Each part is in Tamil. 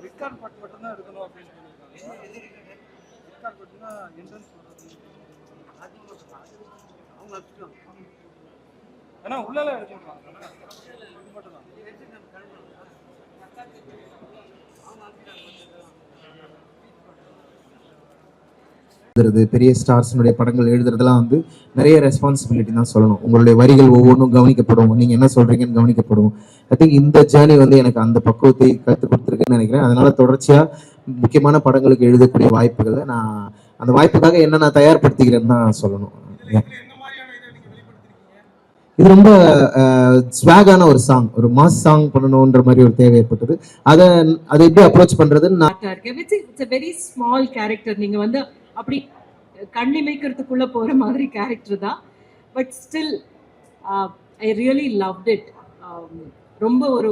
ரிக்கார்ட் பாட்டு மட்டும்தான் எடுக்கணும் அப்படின்னு சொல்லியிருக்காங்க. ரிக்கார்ட் பாட்டுனா என்ட்ரன்ஸ் பண்ணுறது ஏன்னா உள்ளெல்லாம் எடுத்துருக்காங்க. இது மட்டும் தான் பெரிய ஸ்டார்ஸினுடைய படங்கள் எழுதுறதுலாம் வந்து நிறைய ரெஸ்பான்சிபிலிட்டி தான் சொல்லணும். உங்களுடைய வரிகள் ஒவ்வொன்றும் கவனிக்கப்படும், நீங்க என்ன சொல்றீங்கன்னு கவனிக்கப்படும். ஐ திங்க் இந்த ஜேர்னி வந்து எனக்கு அந்த பக்குவத்தை கற்றுக் கொடுத்துருக்குன்னு நினைக்கிறேன். அதனால தொடர்ச்சியா முக்கியமான படங்களுக்கு எழுதக்கூடிய வாய்ப்புகளை நான் அந்த வாய்ப்புக்காக என்ன நான் தயார்படுத்திக்கிறேன்னு தான் சொல்லணும். இது ரொம்ப ஸ்வாகான ஒரு சாங், ஒரு மாஸ் சாங் பண்ணணுன்ற மாதிரி ஒரு தேவை ஏற்பட்டது. அதை எப்படி அப்ரோச் பண்றதுன்னு it's a very small character. நீங்க வந்து அப்படி கண்ணிமைக்கிறதுக்குள்ள போற மாதிரி கேரக்டர் தான். But still I really loved it. ரொம்ப ஒரு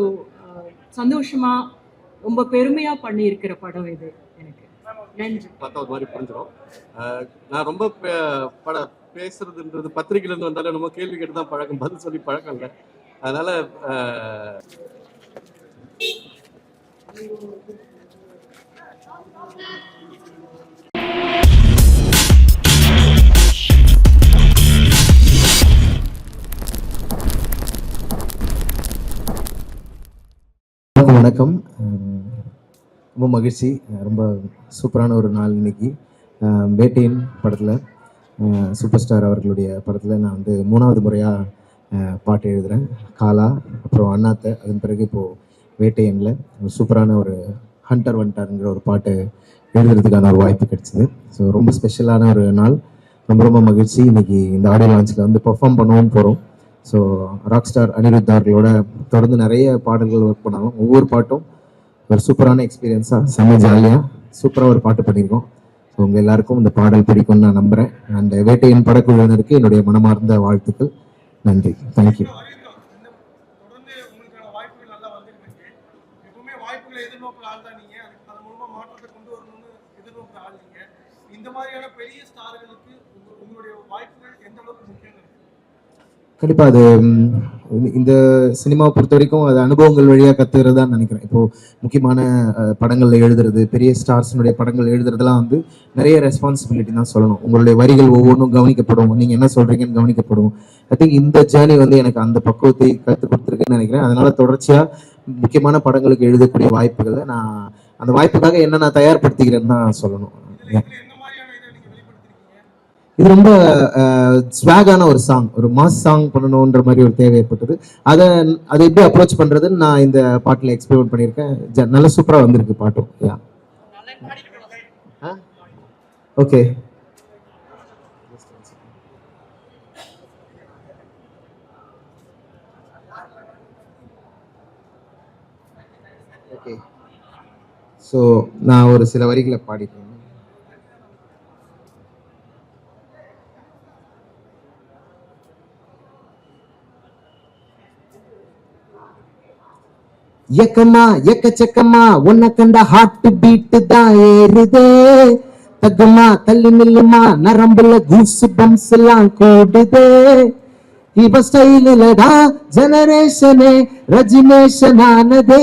சந்தோஷமா ரொம்ப பெருமையா பண்ணி இருக்கிற படம் இது. எனக்கு நன்றி. பார்த்தா ஒரு மாதிரி புரிஞ்சிடும். நான் ரொம்ப பேசுறதுன்றது பத்திரிகையில இருந்து வந்தாலும் நம்ம கேள்வி கேட்டு தான் பழக்கம், பதில் சொல்லி பழக்கம் இல்லை. அதனால வணக்கம். ரொம்ப மகிழ்ச்சி, ரொம்ப சூப்பரான ஒரு நாள் இன்னைக்கு. வேட்டையன் படத்தில் சூப்பர் ஸ்டார் அவர்களுடைய படத்தில் நான் வந்து 3வது முறையாக பாட்டு எழுதுகிறேன். காலா, அப்புறம் அண்ணாத்தை, அதன் பிறகு இப்போது வேட்டையனில் ஒரு சூப்பரான ஒரு ஹண்டர் வண்டாருங்கிற ஒரு பாட்டு எழுதுறதுக்கான ஒரு வாய்ப்பு கிடைச்சிது. ஸோ ரொம்ப ஸ்பெஷலான ஒரு நாள், ரொம்ப ரொம்ப மகிழ்ச்சி. இன்னைக்கு இந்த ஆடியோ லான்ச்சில் வந்து பெர்ஃபார்ம் பண்ணவும் போகிறோம். ஸோ ராக் ஸ்டார் அனிருத் அவர்களோட தொடர்ந்து நிறைய பாடல்கள் ஒர்க் பண்ணாலும் ஒவ்வொரு பாட்டும் ஒரு சூப்பரான எக்ஸ்பீரியன்ஸாக செம்ம ஜாலியாக சூப்பராக ஒரு பாட்டு பண்ணியிருக்கோம். ஸோ உங்கள் எல்லாருக்கும் இந்த பாடல் பிடிக்கும்னு நான் நம்புகிறேன். அண்ட் வேட்டையின் படக்குழுவினருக்கு என்னுடைய மனமார்ந்த வாழ்த்துக்கள். நன்றி. தேங்க்யூ. கண்டிப்பாக அது இந்த சினிமாவை பொறுத்த வரைக்கும் அது அனுபவங்கள் வழியாக கற்றுக்கிறதான்னு நினைக்கிறேன். இப்போது முக்கியமான படங்களில் எழுதுறது, பெரிய ஸ்டார்ஸினுடைய படங்கள் எழுதுறதுலாம் வந்து நிறைய ரெஸ்பான்சிபிலிட்டி தான் சொல்லணும். உங்களுடைய வரிகள் ஒவ்வொன்றும் கவனிக்கப்படும், நீங்கள் என்ன சொல்கிறீங்கன்னு கவனிக்கப்படும். ஐ திங்க் இந்த ஜேர்னி வந்து எனக்கு அந்த பக்குவத்தை கற்றுக் கொடுத்துருக்குன்னு நினைக்கிறேன். அதனால தொடர்ச்சியாக முக்கியமான படங்களுக்கு எழுதக்கூடிய வாய்ப்புகளை நான் அந்த வாய்ப்புக்காக என்ன நான் தயார்படுத்திக்கிறேன்னு தான் சொல்லணும். இது ரொம்ப ஸ்வாகான ஒரு சாங், ஒரு மாஸ் சாங் பண்ணணுன்ற மாதிரி ஒரு தேவை ஏற்பட்டது. அதை எப்படி அப்ரோச் பண்றதுன்னு நான் இந்த பாட்டில் எக்ஸ்பெரிமெண்ட் பண்ணியிருக்கேன். நல்ல சூப்பராக வந்திருக்கு பாட்டும். ஓகே. ஓகே, ஸோ நான் ஒரு சில வரிகளை பாடிக்கிறேன். எக்கமா எக்கச்சக்கமா உன்னை கண்ட ஹார்ட் பீட் தான் ஏறுதே. தகுமா தள்ளி நில்லுமா நரம்புல கூஸ் பம்ஸ் எல்லாம் கூடுதே. இவ ஸ்டைலுலடா ஜெனரேஷனே ரஜினேஷன் ஆனதே.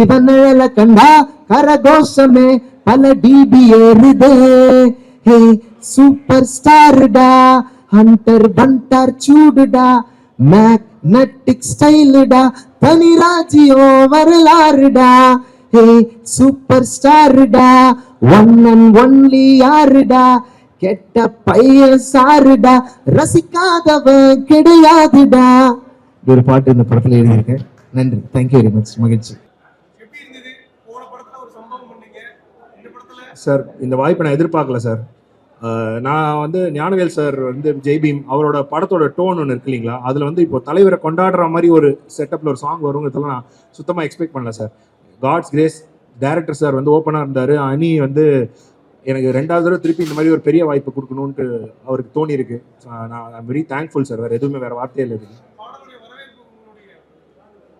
இவன் நிழல கண்டா கரகோஷமே பல டிபி ஏறுதே. ஹே சூப்பர் ஸ்டார்டா, ஹண்டர் பண்டார் சூடுடா, மேக்னெட்டிக் ஸ்டைலுடா, தனி ராஜியோ வரலாறுடா. ஹே சூப்பர் ஸ்டார்டா, ஒன் அண்ட் ஒன்லி யாருடா, கெட்ட பையன் சாருடா, ரசிக்காதவன் கிடையாதுடா. ஒரு பாட்டு இந்த படத்துல எழுதியிருக்கேன். நன்றி, தேங்க்யூ வெரி மச். மகிழ்ச்சி சார். இந்த வாய்ப்பை நான் எதிர்பார்க்கல சார். நான் வந்து ஞானவேல் சார் வந்து ஜெய்பீம் அவரோட படத்தோட டோன் ஒன்று இருக்கு இல்லைங்களா, அதில் வந்து இப்போ தலைவரை கொண்டாடுற மாதிரி ஒரு செட்டப்பில் ஒரு சாங் வருங்கிறதெல்லாம் நான் சுத்தமாக எக்ஸ்பெக்ட் பண்ணல sir. God's grace director sir வந்து ஓப்பனாக இருந்தார். அனி வந்து எனக்கு 2வது தடவை திருப்பி இந்த மாதிரி ஒரு பெரிய வாய்ப்பு கொடுக்கணுன்ட்டு அவருக்கு தோணி இருக்கு. நான் வெரி தேங்க்ஃபுல் சார். வேற வார்த்தையே இல்லை இருக்கு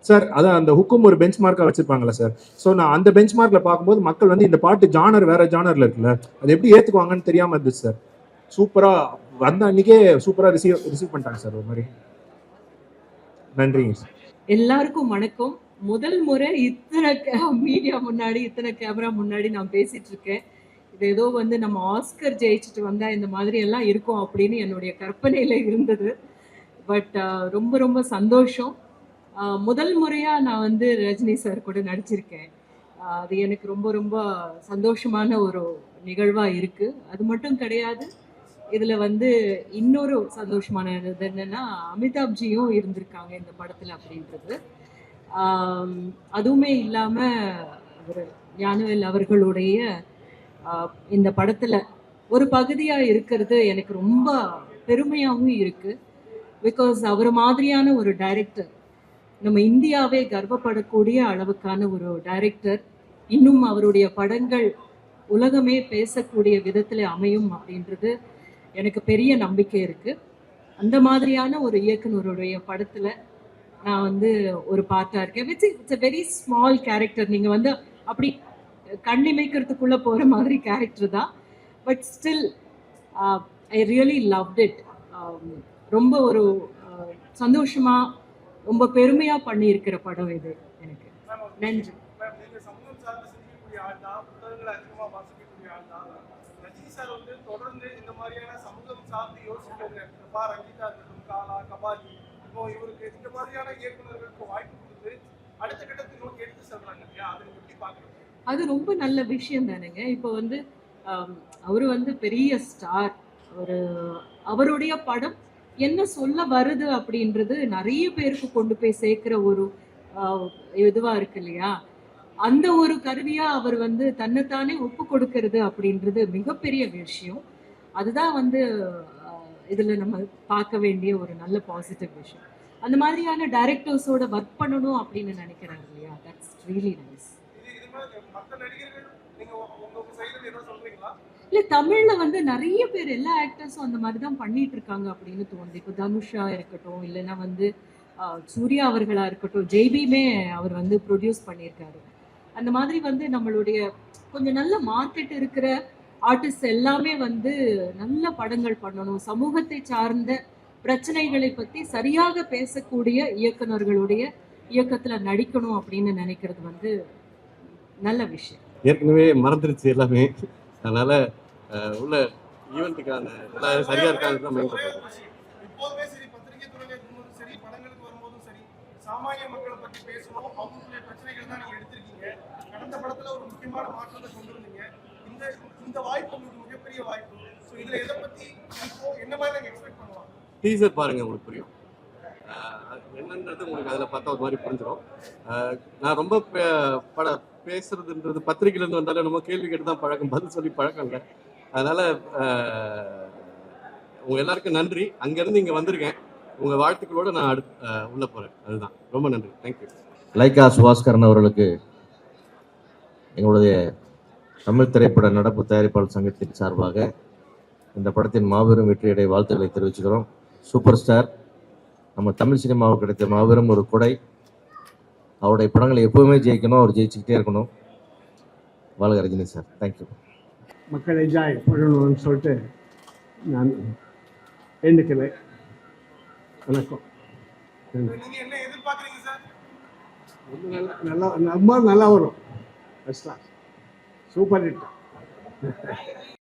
சார். அதான் அந்த ஹுக்கும் ஒரு பெஞ்ச் மார்க்காக வச்சிருப்பாங்களா சார். ஸோ நான் அந்த பெஞ்ச் மார்க்கில் பார்க்கும்போது மக்கள் வந்து இந்த பாட்டு ஜானர் வேற ஜானரில் இருக்குல்ல, அது எப்படி ஏற்றுக்குவாங்கன்னு தெரியாமல் இருந்துச்சு சார். சூப்பராக வந்த அன்னைக்கே சூப்பராக ரிசீவ் பண்ணிட்டாங்க சார். ஒரு மாதிரி நன்றிங்க சார். எல்லாருக்கும் வணக்கம். முதல் முறை இத்தனை மீடியா முன்னாடி, இத்தனை கேமரா முன்னாடி நான் பேசிட்டு இருக்கேன். இது ஏதோ வந்து நம்ம ஆஸ்கர் ஜெயிச்சுட்டு வந்தா இந்த மாதிரி எல்லாம் இருக்கும் அப்படின்னு என்னுடைய கற்பனையில இருந்தது. பட் ரொம்ப ரொம்ப சந்தோஷம். முதல் முறையா நான் வந்து ரஜினி சார் கூட நடிச்சிருக்கேன். அது எனக்கு ரொம்ப ரொம்ப சந்தோஷமான ஒரு நிகழ்வா இருக்கு. அது மட்டும் கிடையாது, இதுல வந்து இன்னொரு சந்தோஷமானது என்னன்னா அமிதாப்ஜியும் இருந்திருக்காங்க இந்த படத்துல அப்படின்றது. அதுவுமே இல்லாம அவர் ஞானவேல் அவர்களுடைய இந்த படத்துல ஒரு பகுதியா இருக்கிறது எனக்கு ரொம்ப பெருமையாகவும் இருக்கு. பிகாஸ் அவர் மாதிரியான ஒரு டைரக்டர், நம்ம இந்தியாவே கர்வப்படக்கூடிய அளவுக்கான ஒரு டைரக்டர், இன்னும் அவருடைய படங்கள் உலகமே பேசக்கூடிய விதத்துல அமையும் அப்படின்றது எனக்கு பெரிய நம்பிக்கை இருக்கு. அந்த மாதிரியான ஒரு இயக்குனருடைய படத்துல நான் வந்து ஒரு பார்ட்டா இருக்கேன். It's a very small character. நீங்க வந்து அப்படி கண்ணிமைக்கிறதுக்குள்ள போற மாதிரி கேரக்டர் தான். But still I really loved it. ரொம்ப ஒரு சந்தோஷமா, ரொம்ப பெருமையா பண்ணியிருக்கிற படம் இது எனக்கு. நன்றி. நீங்க சமூகம் சார்ந்து சிந்திக்கக்கூடிய ஆள் தான், புத்தகங்களை அதிகமாக வாசிக்கக்கூடிய ஆள் தான். ரஜினி சார் வந்து தொடர்ந்து இந்த மாதிரியான சமூகம் சார்ந்து யோசிக்கிறது, ரஞ்சிதா இருக்கட்டும், காலா, கபாலி, இப்போ இவருக்கு இந்த மாதிரியான இயக்குநர்களுக்கு வாய்ப்பு கொடுத்து அடுத்த கட்டத்தை நோக்கி எடுத்து செல்றாங்க இல்லையா, அதை நீங்க எப்படி பாக்குறீங்க? அது ரொம்ப நல்ல விஷயம் தானுங்க. இப்போ வந்து அவர் வந்து பெரிய ஸ்டார். அவருடைய படம் என்ன சொல்ல வருது அப்படின்றது நிறைய பேருக்கு கொண்டு போய் சேர்க்கிற ஒரு இதுவா இருக்கு இல்லையா. அந்த ஒரு கருவியா அவர் வந்து தன்னைத்தானே ஒப்பு கொடுக்கறது அப்படின்றது மிகப்பெரிய விஷயம். அதுதான் வந்து இதுல நம்ம பார்க்க வேண்டிய ஒரு நல்ல பாசிட்டிவ் விஷயம். அந்த மாதிரியான டைரக்டர்ஸோட ஒர்க் பண்ணணும் அப்படின்னு நினைக்கிறாங்க இல்லையா. That's really nice. இல்ல, தமிழ்ல வந்து நிறைய பேர், எல்லா ஆக்டர்ஸும் அந்த மாதிரி தான் பண்ணிட்டு இருக்காங்க அப்படின்னு தோணுது. இப்போ தனுஷா இருக்கட்டும், இல்லைன்னா வந்து சூர்யா அவர்களா இருக்கட்டும், ஜெய்பியுமே அவர் வந்து ப்ரொடியூஸ் பண்ணியிருக்காரு. அந்த மாதிரி வந்து நம்மளுடைய கொஞ்சம் நல்ல மார்க்கெட் இருக்கிற ஆர்டிஸ்ட் எல்லாமே வந்து நல்ல படங்கள் பண்ணணும், சமூகத்தை சார்ந்த பிரச்சனைகளை பத்தி சரியாக பேசக்கூடிய இயக்குனர்களுடைய இயக்கத்துல நடிக்கணும் அப்படின்னு நினைக்கிறது வந்து நல்ல விஷயம். ஏற்கனவே மறந்துருச்சு எல்லாமே. அதனால உள்ள ஈவெண்ட்டுக்கான எல்லாம் சரியா இருக்காங்க தான் மைண்ட் பண்ணுறேன். இப்போதுமே சரி, பத்திரிகை துறையில இருக்கும்போதும் சரி, படங்களுக்கு வரும்போதும் சரி, சாமானிய மக்களை பற்றி பேசணும், அவங்களுடைய பிரச்சனைகள் தான் நீங்க எடுத்திருக்கீங்க. கடந்த படத்துல ஒரு முக்கியமான மாற்றத்தை கொண்டு வந்தீங்க. இந்த வாய்ப்பு உங்களுக்கு மிகப்பெரிய வாய்ப்பு. ஸோ இதுல எதை பத்தி இப்போ என்ன மாதிரி நாங்கள் எக்ஸ்பெக்ட் பண்ணலாம்? டீசர் பாருங்க, உங்களுக்கு புரியும் என்னன்றது. உங்களுக்கு அதில் பார்த்தா ஒரு மாதிரி புரிஞ்சிடும். நான் ரொம்ப பேசுறதுன்றது பத்திரிகையிலேருந்து வந்தாலும் நம்ம கேள்வி கேட்டு தான் பழக்கம், பதில் சொல்லி பழக்கம் இல்லை. அதனால உங்க எல்லாருக்கும் நன்றி. அங்கேருந்து இங்கே வந்திருக்கேன். உங்கள் வாழ்த்துக்களோடு நான் உள்ளே போகிறேன். அதுதான். ரொம்ப நன்றி. தேங்க்யூ. லைகா சுபாஸ்கரன் அவர்களுக்கு எங்களுடைய தமிழ் திரைப்பட நடப்பு தயாரிப்பாளர் சங்கத்தின் சார்பாக இந்த படத்தின் மாபெரும் வெற்றியடை வாழ்த்துக்களை தெரிவிச்சுக்கிறோம். சூப்பர் ஸ்டார், நம்ம தமிழ் சினிமாவுக்கு கிடைத்த மாபெரும் ஒரு கொடை. அவருடைய படங்களை எப்போவுமே ஜெயிக்கணும், அவர் ஜெயிச்சுக்கிட்டே இருக்கணும். வாழ்க ரஜினி சார். தேங்க்யூ. மக்கள் என்ஜாய் பண்ணணும்னு சொல்லிட்டு நான் வேண்டுக்கிறேன். வணக்கம். நீங்க என்ன எதிர்பார்க்குறீங்க சார்? ரொம்ப நல்லா வரும். First class, super hit.